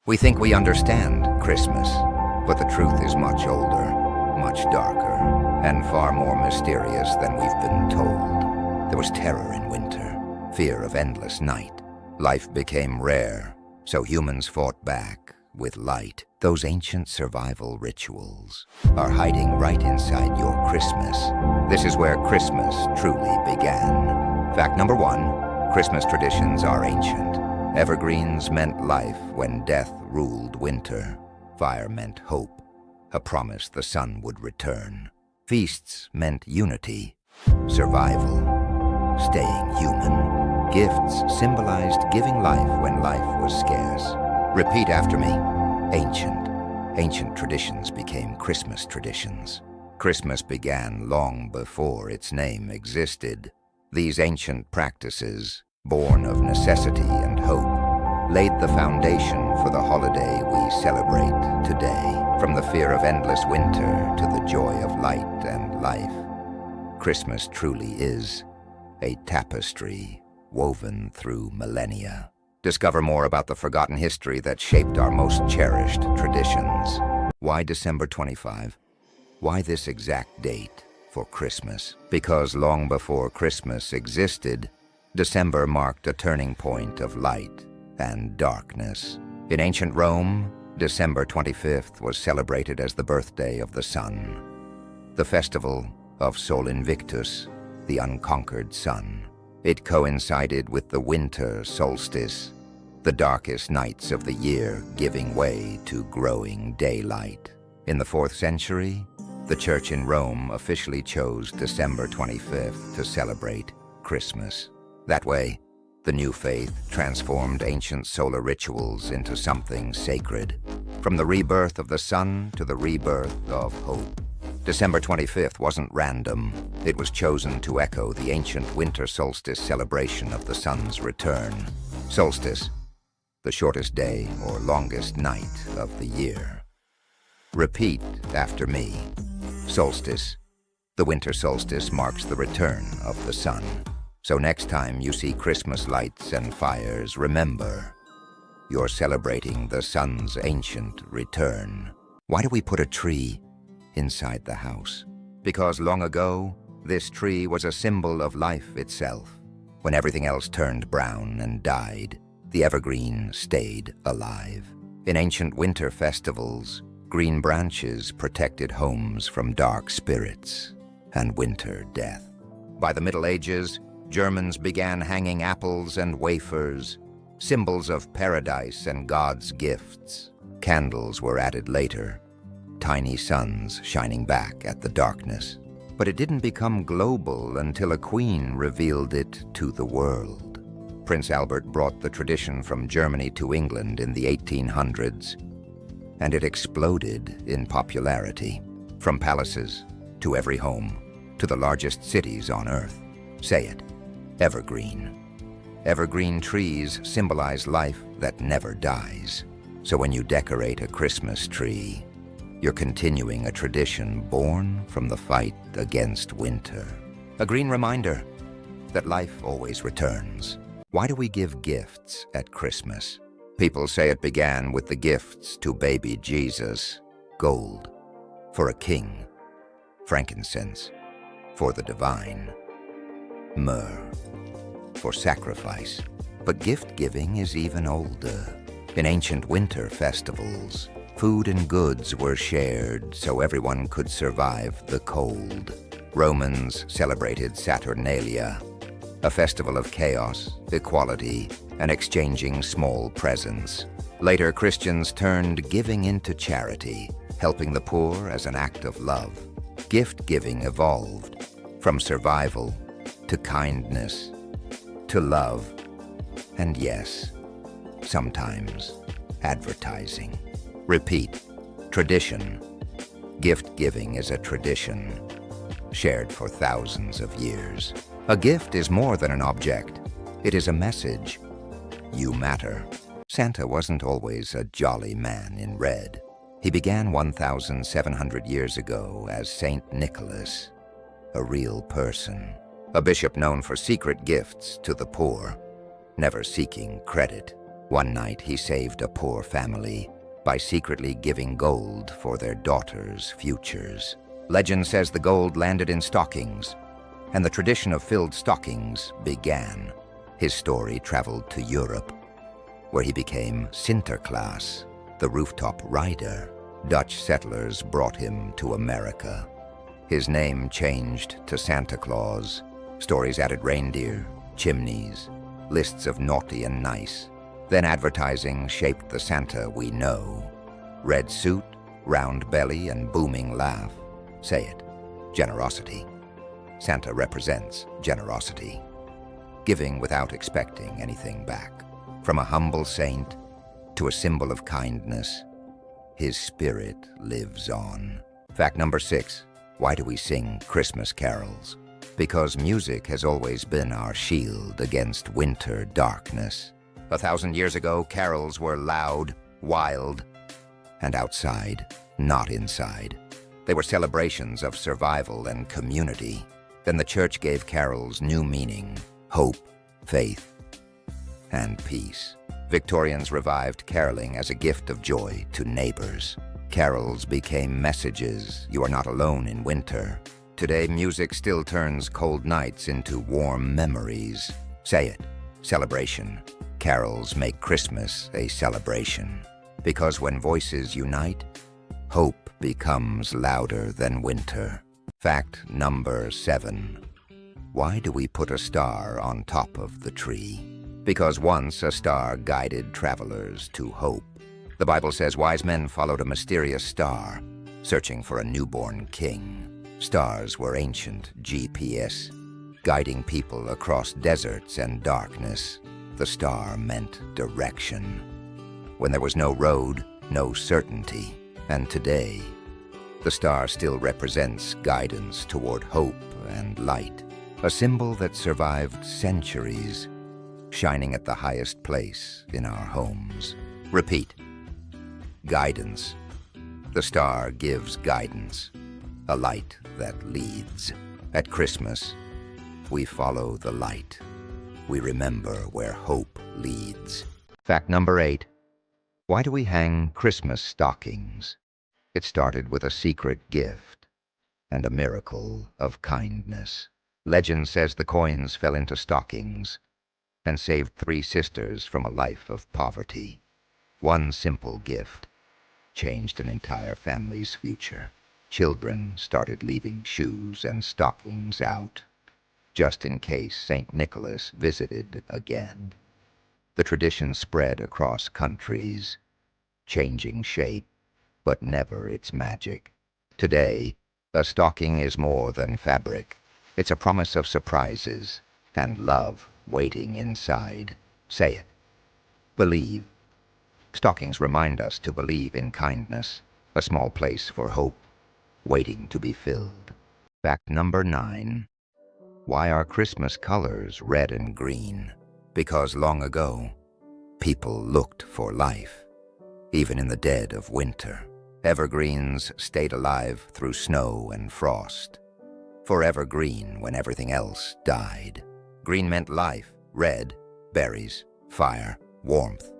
We think we understand Christmas, but the truth is much older, much darker, and far more mysterious than we've been told. There was terror in winter, fear of endless night. Life became rare, so humans fought back with light. Those ancient survival rituals are hiding right inside your Christmas. This is where Christmas truly began. Fact number one, Christmas traditions are ancient. Evergreens meant life when death ruled winter. Fire meant hope, a promise the sun would return. Feasts meant unity, survival, staying human. Gifts symbolized giving life when life was scarce. Repeat after me. Ancient. Ancient traditions became Christmas traditions. Christmas began long before its name existed. These ancient practices, born of necessity and hope, laid the foundation for the holiday we celebrate today. From the fear of endless winter to the joy of light and life, Christmas truly is a tapestry woven through millennia. Discover more about the forgotten history that shaped our most cherished traditions. Why December 25? Why this exact date for Christmas? Because long before Christmas existed, December marked a turning point of light and darkness. In ancient Rome, December 25th was celebrated as the birthday of the sun, the festival of Sol Invictus, the unconquered sun. It coincided with the winter solstice, the darkest nights of the year giving way to growing daylight. In the 4th century, the Church in Rome officially chose December 25th to celebrate Christmas. That way, the new faith transformed ancient solar rituals into something sacred. From the rebirth of the sun to the rebirth of hope. December 25th wasn't random. It was chosen to echo the ancient winter solstice celebration of the sun's return. Solstice, the shortest day or longest night of the year. Repeat after me. Solstice. The winter solstice marks the return of the sun. So next time you see Christmas lights and fires, remember, you're celebrating the sun's ancient return. Why do we put a tree inside the house? Because long ago, this tree was a symbol of life itself. When everything else turned brown and died, the evergreen stayed alive. In ancient winter festivals, green branches protected homes from dark spirits and winter death. By the Middle Ages, Germans began hanging apples and wafers, symbols of paradise and God's gifts. Candles were added later, tiny suns shining back at the darkness. But it didn't become global until a queen revealed it to the world. Prince Albert brought the tradition from Germany to England in the 1800s, and it exploded in popularity. From palaces to every home, to the largest cities on Earth. Say it. Evergreen. Evergreen trees symbolize life that never dies. So when you decorate a Christmas tree, you're continuing a tradition born from the fight against winter. A green reminder that life always returns. Why do we give gifts at Christmas? People say it began with the gifts to baby Jesus. Gold for a king. Frankincense for the divine. Myrrh for sacrifice. But gift-giving is even older. In ancient winter festivals, food and goods were shared so everyone could survive the cold. Romans celebrated Saturnalia, a festival of chaos, equality, and exchanging small presents. Later, Christians turned giving into charity, helping the poor as an act of love. Gift-giving evolved from survival to kindness, to love, and yes, sometimes advertising. Repeat. Tradition. Gift-giving is a tradition, shared for thousands of years. A gift is more than an object. It is a message. You matter. Santa wasn't always a jolly man in red. He began 1,700 years ago as Saint Nicholas, a real person. A bishop known for secret gifts to the poor, never seeking credit. One night he saved a poor family by secretly giving gold for their daughters' futures. Legend says the gold landed in stockings, and the tradition of filled stockings began. His story traveled to Europe, where he became Sinterklaas, the rooftop rider. Dutch settlers brought him to America. His name changed to Santa Claus. Stories added reindeer, chimneys, lists of naughty and nice. Then advertising shaped the Santa we know. Red suit, round belly, and booming laugh. Say it, generosity. Santa represents generosity, giving without expecting anything back. From a humble saint to a symbol of kindness, his spirit lives on. Fact number 6, why do we sing Christmas carols? Because music has always been our shield against winter darkness. 1,000 years ago, carols were loud, wild, and outside, not inside. They were celebrations of survival and community. Then the church gave carols new meaning: hope, faith, and peace. Victorians revived caroling as a gift of joy to neighbors. Carols became messages: you are not alone in winter. Today, music still turns cold nights into warm memories. Say it, celebration. Carols make Christmas a celebration. Because when voices unite, hope becomes louder than winter. Fact number 7. Why do we put a star on top of the tree? Because once a star guided travelers to hope. The Bible says wise men followed a mysterious star, searching for a newborn king. Stars were ancient GPS, guiding people across deserts and darkness. The star meant direction. When there was no road, no certainty. And today, the star still represents guidance toward hope and light, a symbol that survived centuries, shining at the highest place in our homes. Repeat. Guidance. The star gives guidance, a light that leads. At Christmas, we follow the light. We remember where hope leads. Fact number 8. Why do we hang Christmas stockings? It started with a secret gift and a miracle of kindness. Legend says the coins fell into stockings and saved 3 sisters from a life of poverty. One simple gift changed an entire family's future. Children started leaving shoes and stockings out, just in case St. Nicholas visited again. The tradition spread across countries, changing shape, but never its magic. Today, a stocking is more than fabric. It's a promise of surprises and love waiting inside. Say it. Believe. Stockings remind us to believe in kindness, a small place for hope, waiting to be filled. Fact number 9. Why are Christmas colors red and green? Because long ago, people looked for life, even in the dead of winter. Evergreens stayed alive through snow and frost. Forever green when everything else died. Green meant life, red, berries, fire, warmth,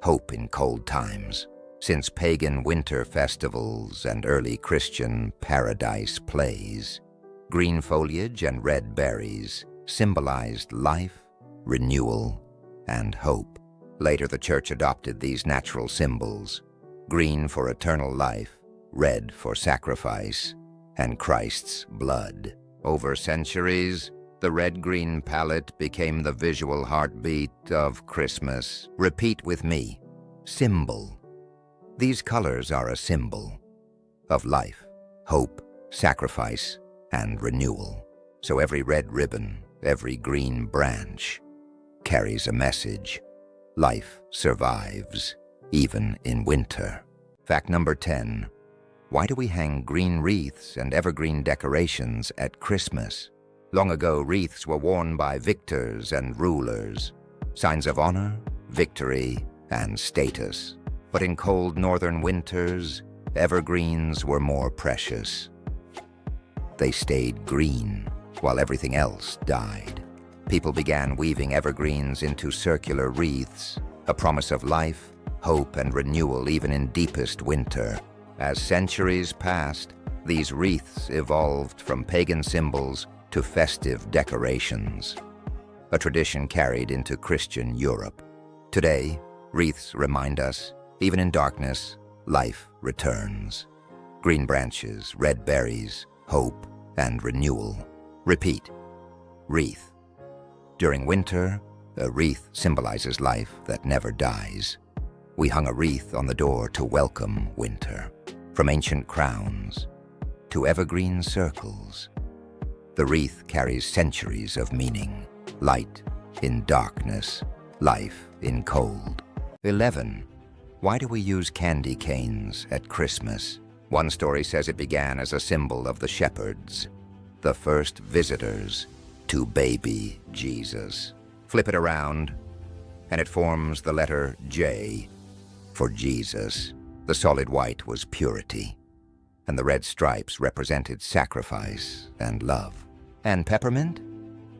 hope in cold times. Since pagan winter festivals and early Christian paradise plays, green foliage and red berries symbolized life, renewal, and hope. Later, the church adopted these natural symbols: green for eternal life, red for sacrifice, and Christ's blood. Over centuries, the red-green palette became the visual heartbeat of Christmas. Repeat with me. Symbol. These colors are a symbol of life, hope, sacrifice, and renewal. So every red ribbon, every green branch carries a message. Life survives, even in winter. Fact number 10. Why do we hang green wreaths and evergreen decorations at Christmas? Long ago, wreaths were worn by victors and rulers, signs of honor, victory, and status. But in cold northern winters, evergreens were more precious. They stayed green while everything else died. People began weaving evergreens into circular wreaths, a promise of life, hope, and renewal even in deepest winter. As centuries passed, these wreaths evolved from pagan symbols to festive decorations, a tradition carried into Christian Europe. Today, wreaths remind us, even in darkness, life returns. Green branches, red berries, hope, and renewal. Repeat. Wreath. During winter, a wreath symbolizes life that never dies. We hung a wreath on the door to welcome winter. From ancient crowns to evergreen circles, the wreath carries centuries of meaning. Light in darkness, life in cold. 11. Why do we use candy canes at Christmas? One story says it began as a symbol of the shepherds, the first visitors to baby Jesus. Flip it around, and it forms the letter J for Jesus. The solid white was purity, and the red stripes represented sacrifice and love. And peppermint?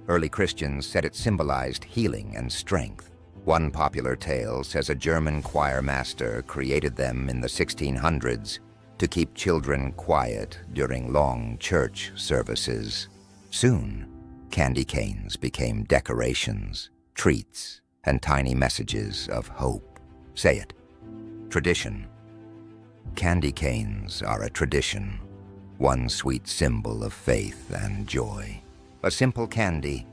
Early Christians said it symbolized healing and strength. One popular tale says a German choir master created them in the 1600s to keep children quiet during long church services. Soon, candy canes became decorations, treats, and tiny messages of hope. Say it. Tradition. Candy canes are a tradition, one sweet symbol of faith and joy. A simple candy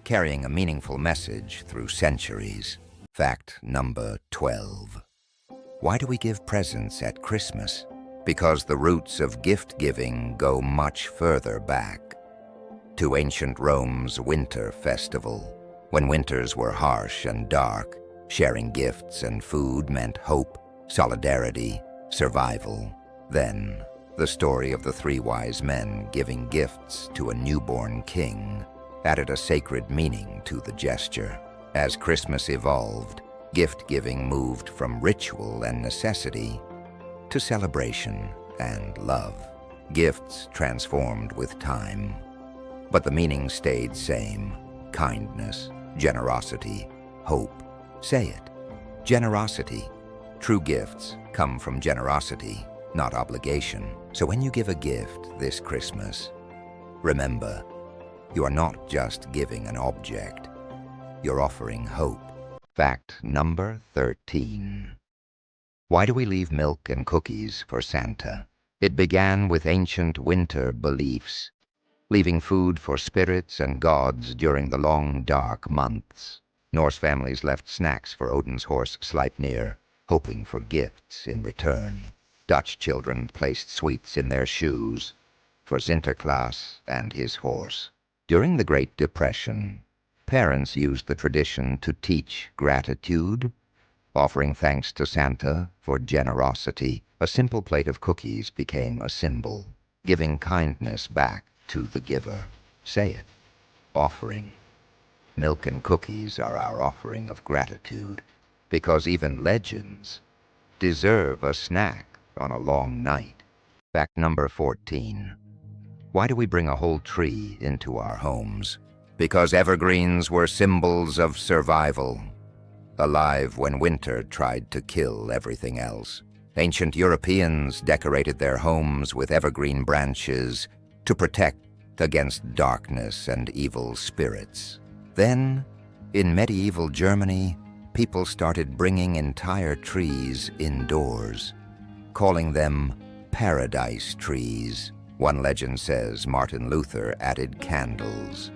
carrying a meaningful message through centuries. Fact number 12. Why do we give presents at Christmas? Because the roots of gift-giving go much further back, to ancient Rome's winter festival. When winters were harsh and dark, sharing gifts and food meant hope, solidarity, survival. Then, the story of the three wise men giving gifts to a newborn king added a sacred meaning to the gesture. As Christmas evolved, gift-giving moved from ritual and necessity to celebration and love. Gifts transformed with time, but the meaning stayed same. Kindness, generosity, hope. Say it. Generosity. True gifts come from generosity, not obligation. So when you give a gift this Christmas, remember, you are not just giving an object, you're offering hope. Fact number 13. Why do we leave milk and cookies for Santa? It began with ancient winter beliefs, leaving food for spirits and gods during the long, dark months. Norse families left snacks for Odin's horse Sleipnir, hoping for gifts in return. Dutch children placed sweets in their shoes for Sinterklaas and his horse. During the Great Depression, parents used the tradition to teach gratitude, offering thanks to Santa for generosity. A simple plate of cookies became a symbol, giving kindness back to the giver. Say it. Offering. Milk and cookies are our offering of gratitude, because even legends deserve a snack on a long night. Fact number 14. Why do we bring a whole tree into our homes? Because evergreens were symbols of survival, alive when winter tried to kill everything else. Ancient Europeans decorated their homes with evergreen branches to protect against darkness and evil spirits. Then, in medieval Germany, people started bringing entire trees indoors, calling them paradise trees. One legend says Martin Luther added candles,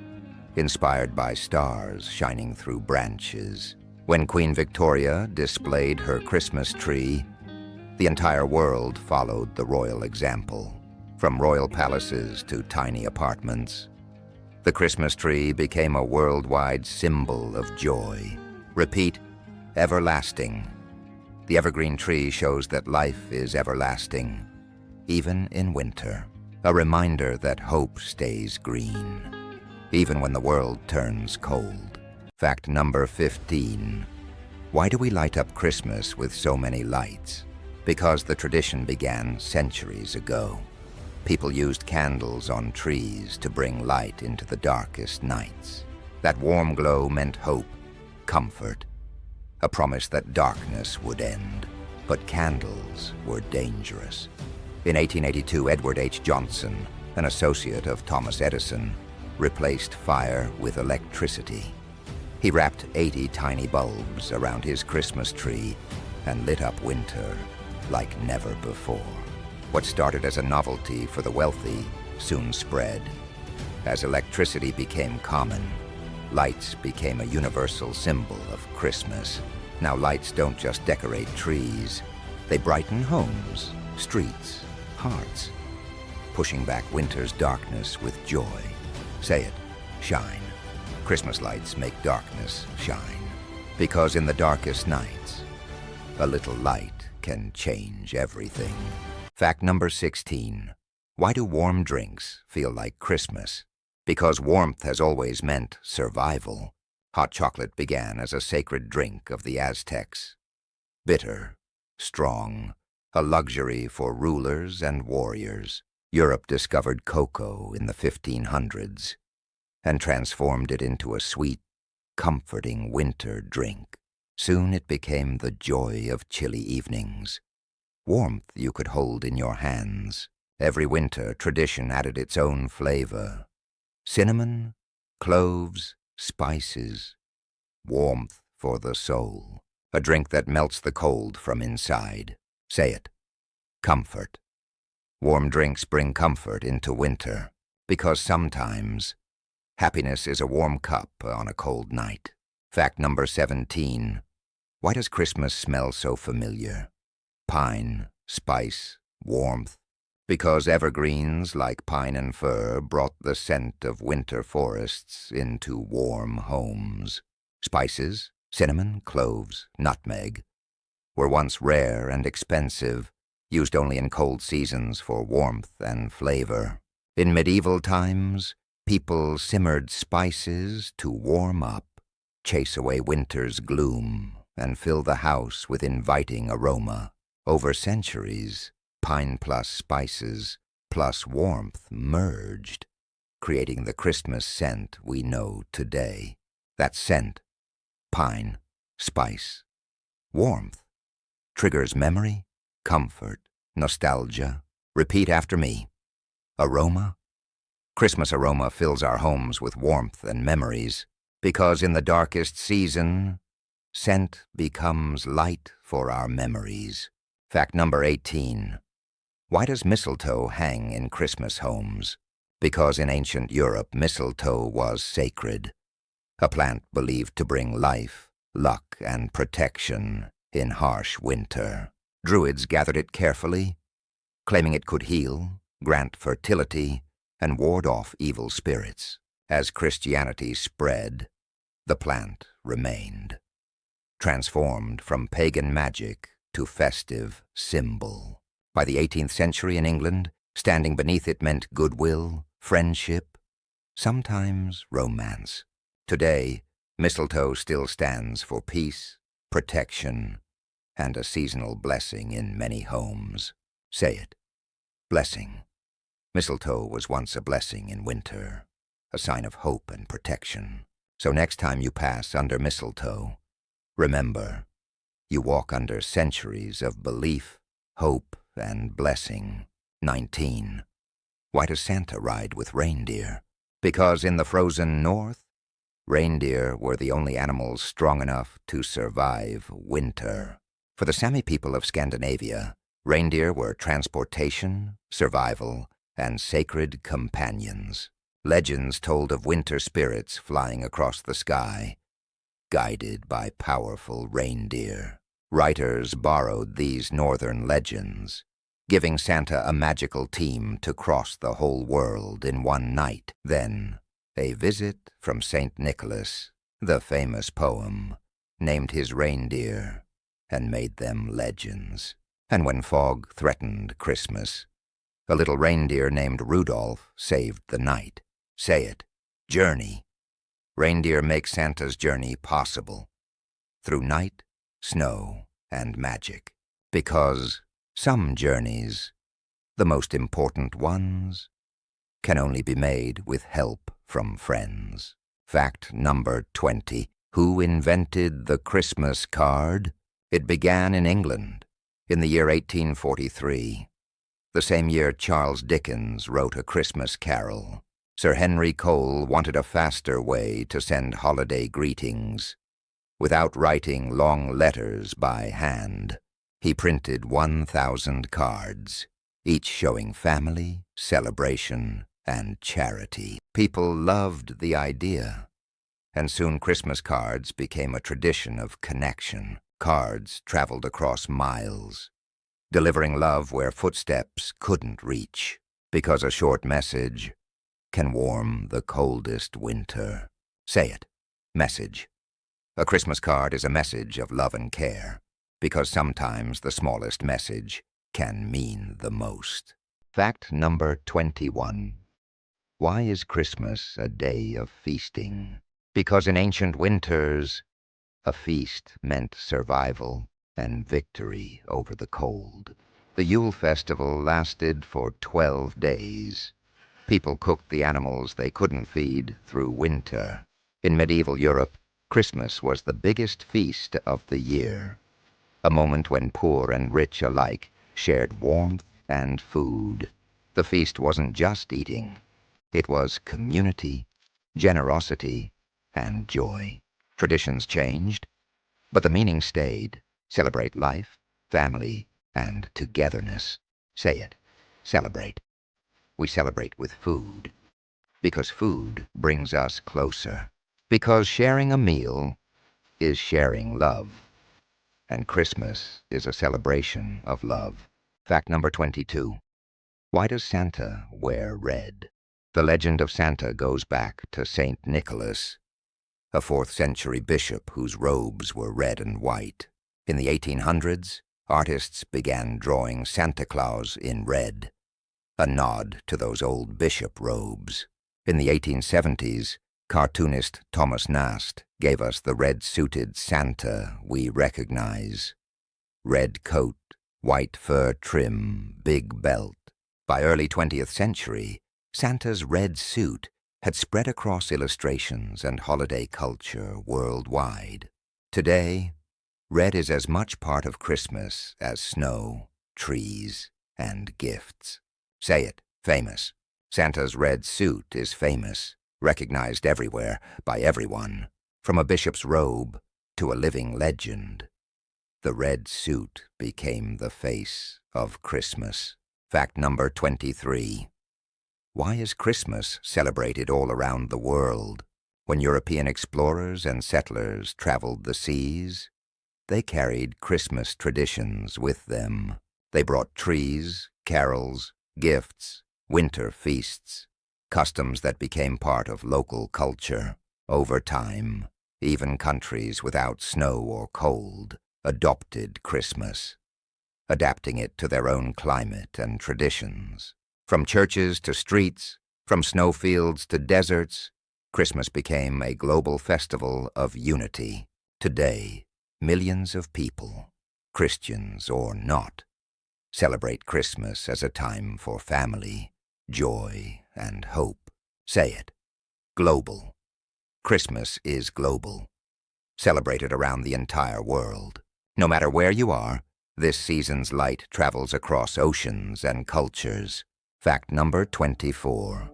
inspired by stars shining through branches. When Queen Victoria displayed her Christmas tree, the entire world followed the royal example. From royal palaces to tiny apartments, the Christmas tree became a worldwide symbol of joy. Repeat, everlasting. The evergreen tree shows that life is everlasting, even in winter. A reminder that hope stays green, even when the world turns cold. Fact number 15. Why do we light up Christmas with so many lights? Because the tradition began centuries ago. People used candles on trees to bring light into the darkest nights. That warm glow meant hope, comfort, a promise that darkness would end. But candles were dangerous. In 1882, Edward H. Johnson, an associate of Thomas Edison, replaced fire with electricity. He wrapped 80 tiny bulbs around his Christmas tree and lit up winter like never before. What started as a novelty for the wealthy soon spread. As electricity became common, lights became a universal symbol of Christmas. Now lights don't just decorate trees, they brighten homes, streets, hearts, pushing back winter's darkness with joy. Say it, shine. Christmas lights make darkness shine. Because in the darkest nights, a little light can change everything. Fact number 16. Why do warm drinks feel like Christmas? Because warmth has always meant survival. Hot chocolate began as a sacred drink of the Aztecs. Bitter, strong, a luxury for rulers and warriors. Europe discovered cocoa in the 1500s and transformed it into a sweet, comforting winter drink. Soon it became the joy of chilly evenings. Warmth you could hold in your hands. Every winter, tradition added its own flavor. Cinnamon, cloves, spices, warmth for the soul. A drink that melts the cold from inside. Say it. Comfort. Warm drinks bring comfort into winter, because sometimes happiness is a warm cup on a cold night. Fact number 17. Why does Christmas smell so familiar? Pine, spice, warmth. Because evergreens like pine and fir brought the scent of winter forests into warm homes. Spices, cinnamon, cloves, nutmeg, were once rare and expensive, used only in cold seasons for warmth and flavor. In medieval times, people simmered spices to warm up, chase away winter's gloom, and fill the house with inviting aroma. Over centuries, pine plus spices plus warmth merged, creating the Christmas scent we know today. That scent, pine, spice, warmth, triggers memory, comfort, nostalgia. Repeat after me. Aroma. Christmas aroma fills our homes with warmth and memories, because in the darkest season, scent becomes light for our memories. Fact number 18. Why does mistletoe hang in Christmas homes? Because in ancient Europe, mistletoe was sacred, a plant believed to bring life, luck, and protection in harsh winter. Druids gathered it carefully, claiming it could heal, grant fertility, and ward off evil spirits. As Christianity spread, the plant remained, transformed from pagan magic to festive symbol. By the 18th century in England, standing beneath it meant goodwill, friendship, sometimes romance. Today, mistletoe still stands for peace, protection, and a seasonal blessing in many homes. Say it. Blessing. Mistletoe was once a blessing in winter, a sign of hope and protection. So next time you pass under mistletoe, remember, you walk under centuries of belief, hope, and blessing. 19. Why does Santa ride with reindeer? Because in the frozen north, reindeer were the only animals strong enough to survive winter. For the Sami people of Scandinavia, reindeer were transportation, survival, and sacred companions. Legends told of winter spirits flying across the sky, guided by powerful reindeer. Writers borrowed these northern legends, giving Santa a magical team to cross the whole world in one night. Then, a visit from St. Nicholas, the famous poem, named his reindeer and made them legends. And when fog threatened Christmas, a little reindeer named Rudolph saved the night. Say it. Journey. Reindeer make Santa's journey possible, through night, snow, and magic. Because some journeys, the most important ones, can only be made with help from friends. Fact number 20. Who invented the Christmas card? It began in England in the year 1843, the same year Charles Dickens wrote A Christmas Carol. Sir Henry Cole wanted a faster way to send holiday greetings. Without writing long letters by hand, he printed 1,000 cards, each showing family, celebration, and charity. People loved the idea, and soon Christmas cards became a tradition of connection. Cards traveled across miles, delivering love where footsteps couldn't reach, because a short message can warm the coldest winter. Say it. Message. A Christmas card is a message of love and care, because sometimes the smallest message can mean the most. Fact number 21. Why is Christmas a day of feasting? Because in ancient winters, a feast meant survival and victory over the cold. The Yule festival lasted for 12 days. People cooked the animals they couldn't feed through winter. In medieval Europe, Christmas was the biggest feast of the year, a moment when poor and rich alike shared warmth and food. The feast wasn't just eating. It was community, generosity, and joy. Traditions changed, but the meaning stayed. Celebrate life, family, and togetherness. Say it. Celebrate. We celebrate with food, because food brings us closer. Because sharing a meal is sharing love, and Christmas is a celebration of love. Fact number 22. Why does Santa wear red? The legend of Santa goes back to Saint Nicholas, a 4th century bishop whose robes were red and white. In the 1800s, artists began drawing Santa Claus in red, a nod to those old bishop robes. In the 1870s, cartoonist Thomas Nast gave us the red-suited Santa we recognize. Red coat, white fur trim, big belt. By early 20th century, Santa's red suit had spread across illustrations and holiday culture worldwide. Today, red is as much part of Christmas as snow, trees, and gifts. Say it. Famous. Santa's red suit is famous, recognized everywhere by everyone, from a bishop's robe to a living legend. The red suit became the face of Christmas. Fact number 23. Why is Christmas celebrated all around the world? When European explorers and settlers traveled the seas, they carried Christmas traditions with them. They brought trees, carols, gifts, winter feasts, customs that became part of local culture. Over time, even countries without snow or cold adopted Christmas, adapting it to their own climate and traditions. From churches to streets, from snowfields to deserts, Christmas became a global festival of unity. Today, millions of people, Christians or not, celebrate Christmas as a time for family, joy, and hope. Say it. Global. Christmas is global, celebrated around the entire world. No matter where you are, this season's light travels across oceans and cultures. Fact number 24.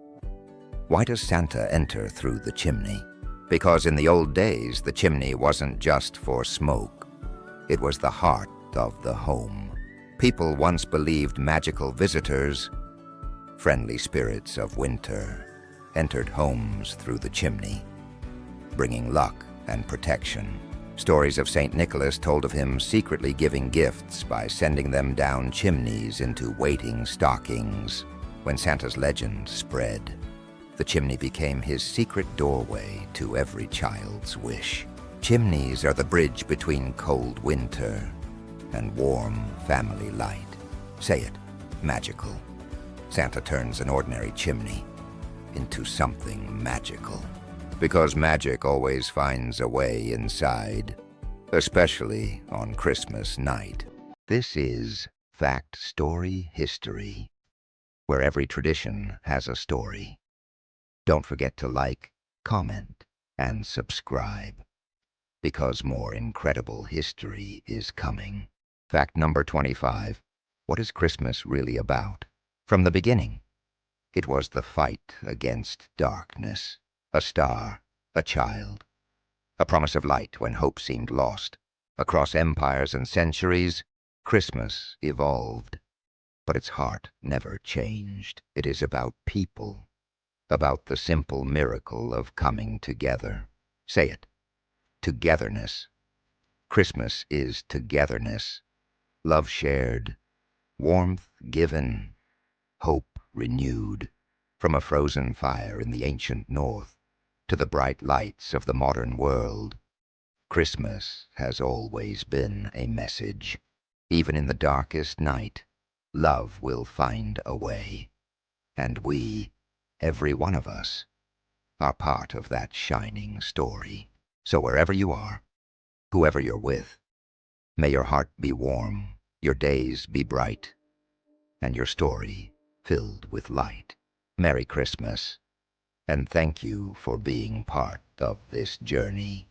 Why does Santa enter through the chimney? Because in the old days, the chimney wasn't just for smoke. It was the heart of the home. People once believed magical visitors, friendly spirits of winter, entered homes through the chimney, bringing luck and protection. Stories of St. Nicholas told of him secretly giving gifts by sending them down chimneys into waiting stockings. When Santa's legend spread, the chimney became his secret doorway to every child's wish. Chimneys are the bridge between cold winter and warm family light. Say it. Magical. Santa turns an ordinary chimney into something magical, because magic always finds a way inside, especially on Christmas night. This is Fact Story History, where every tradition has a story. Don't forget to like, comment, and subscribe. because more incredible history is coming. Fact number 25. What is Christmas really about? From the beginning, it was the fight against darkness. A star, a child, a promise of light when hope seemed lost. Across empires and centuries, Christmas evolved, but its heart never changed. It is about people, about the simple miracle of coming together. Say it. Togetherness. Christmas is togetherness. Love shared, warmth given, hope renewed. From a frozen fire in the ancient north to the bright lights of the modern world, Christmas has always been a message. Even in the darkest night, love will find a way. And we, every one of us, are part of that shining story. So wherever you are, whoever you're with, may your heart be warm, your days be bright, and your story filled with light. Merry Christmas, and thank you for being part of this journey.